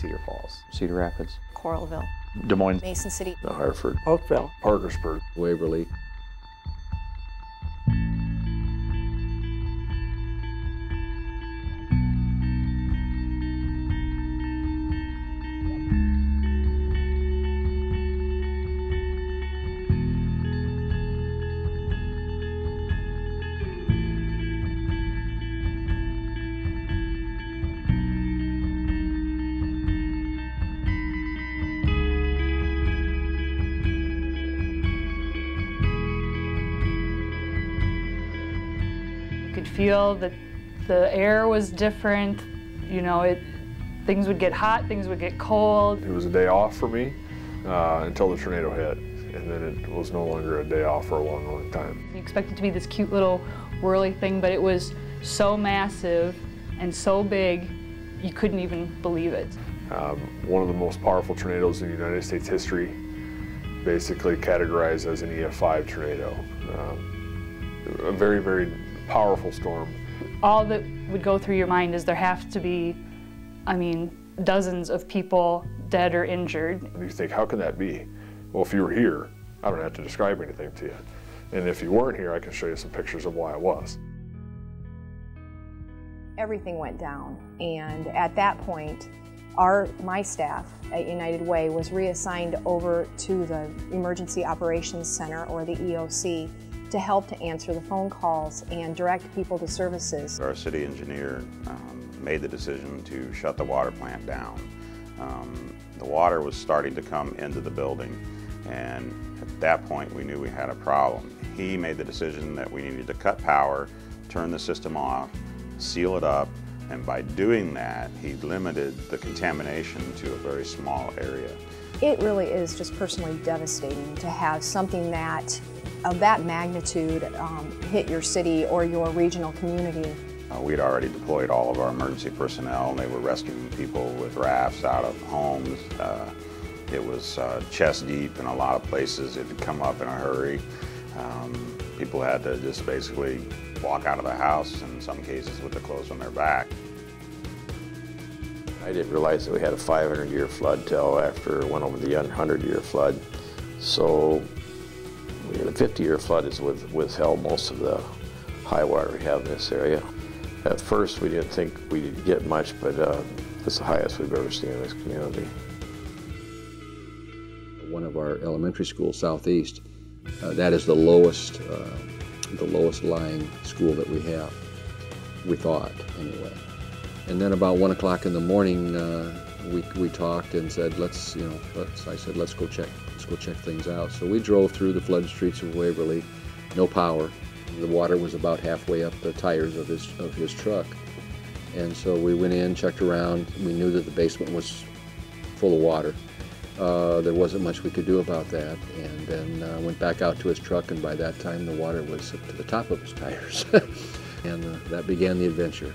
Cedar Falls, Cedar Rapids, Coralville, Des Moines, Mason City, Hartford, Oakville, Parkersburg, Waverly. You could feel that the air was different, you know, things would get hot, things would get cold. It was a day off for me until the tornado hit, and then it was no longer a day off for a long, long time. You expect it to be this cute little whirly thing, but it was so massive and so big, you couldn't even believe it. One of the most powerful tornadoes in United States history, basically categorized as an EF5 tornado. A very, very powerful storm. All that would go through your mind is there have to be, I mean, dozens of people dead or injured. You think, how can that be? Well, if you were here, I don't have to describe anything to you. And if you weren't here, I can show you some pictures of why it was. everything went down. And at that point, my staff at United Way was reassigned over to the Emergency Operations Center, or the EOC, to help to answer the phone calls and direct people to services. Our city engineer made the decision to shut the water plant down. The water was starting to come into the building, and at that point we knew we had a problem. He made the decision that we needed to cut power, turn the system off, seal it up, and by doing that, he limited the contamination to a very small area. It really is just personally devastating to have something that of that magnitude hit your city or your regional community. We'd already deployed all of our emergency personnel, and they were rescuing people with rafts out of homes. It was chest deep in a lot of places. It had come up in a hurry. People had to just basically walk out of the house, in some cases with the clothes on their back. I didn't realize that we had a 500-year flood till after it went over the 100-year flood. So the 50-year flood is withheld most of the high water we have in this area. At first, we didn't think we'd get much, but it's the highest we've ever seen in this community. One of our elementary schools, Southeast, that is the lowest lying school that we have, we thought, anyway. And then about 1 o'clock in the morning, we talked and said, I said, let's go check things out. So we drove through the flooded streets of Waverly, no power. The water was about halfway up the tires of his truck. And so we went in, checked around. We knew that the basement was full of water. There wasn't much we could do about that. And then went back out to his truck, and by that time the water was up to the top of his tires. And that began the adventure.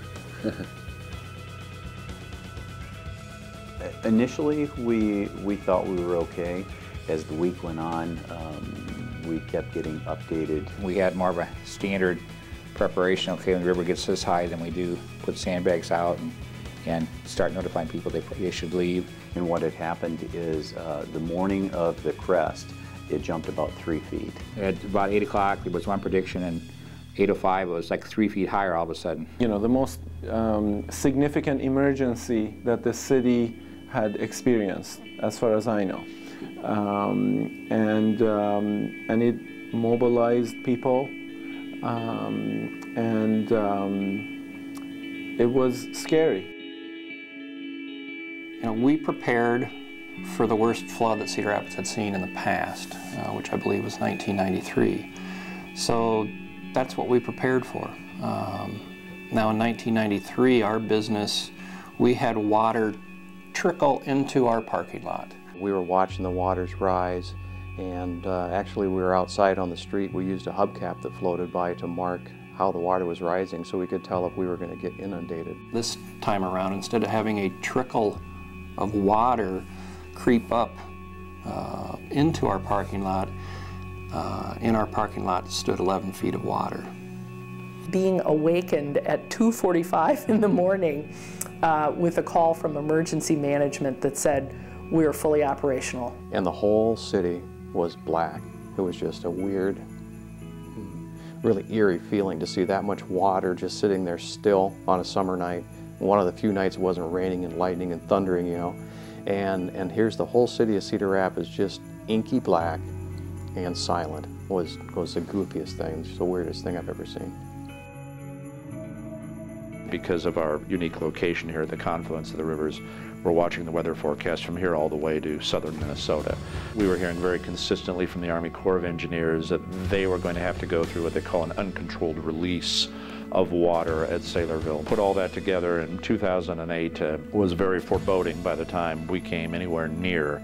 Initially, we thought we were okay. As the week went on, we kept getting updated. We had more of a standard preparation. Okay, when the river gets this high, then we do put sandbags out and start notifying people they should leave. And what had happened is the morning of the crest, it jumped about 3 feet. At about 8 o'clock, there was one prediction, and 8:05, it was like 3 feet higher all of a sudden. You know, the most significant emergency that the city had experienced, as far as I know. And it mobilized people, and it was scary. You know, we prepared for the worst flood that Cedar Rapids had seen in the past, which I believe was 1993. So that's what we prepared for. Now in 1993, our business, we had water trickle into our parking lot. We were watching the waters rise, and actually we were outside on the street. We used a hubcap that floated by to mark how the water was rising so we could tell if we were going to get inundated. This time around, instead of having a trickle of water creep up into our parking lot, in our parking lot stood 11 feet of water. being awakened at 2:45 in the morning with a call from emergency management that said, we're fully operational. And the whole city was black. It was just a weird, really eerie feeling to see that much water just sitting there still on a summer night. One of the few nights it wasn't raining and lightning and thundering, you know. And here's the whole city of Cedar Rapids just inky black and silent. Was the goofiest thing, just the weirdest thing I've ever seen. Because of our unique location here at the confluence of the rivers, we're watching the weather forecast from here all the way to southern Minnesota. We were hearing very consistently from the Army Corps of Engineers that they were going to have to go through what they call an uncontrolled release of water at Saylorville. Put all that together in 2008 was very foreboding by the time we came anywhere near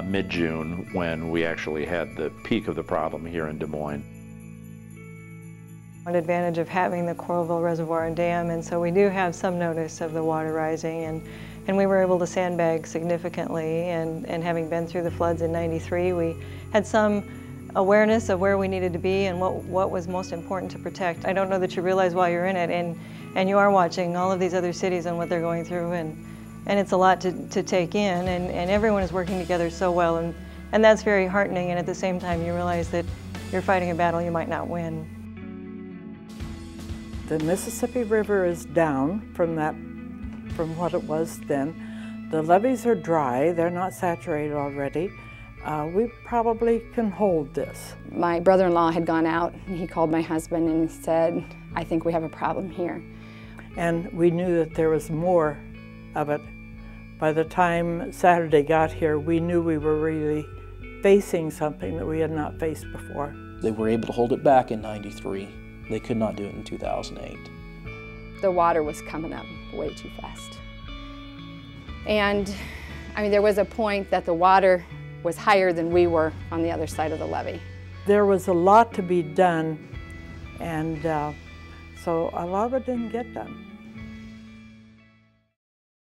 mid-June, when we actually had the peak of the problem here in Des Moines. One advantage of having the Coralville Reservoir and Dam, and so we do have some notice of the water rising, and we were able to sandbag significantly, and having been through the floods in '93, we had some awareness of where we needed to be and what was most important to protect. I don't know that you realize while you're in it, and you are watching all of these other cities and what they're going through, and it's a lot to take in, and everyone is working together so well, and that's very heartening, and at the same time you realize that you're fighting a battle you might not win. The Mississippi River is down from what it was then. The levees are dry, they're not saturated already. We probably can hold this. My brother-in-law had gone out, and he called my husband and said, I think we have a problem here. And we knew that there was more of it. By the time Saturday got here, we knew we were really facing something that we had not faced before. They were able to hold it back in '93. They could not do it in 2008. The water was coming up way too fast. And I mean, there was a point that the water was higher than we were on the other side of the levee. There was a lot to be done, and so a lot of it didn't get done.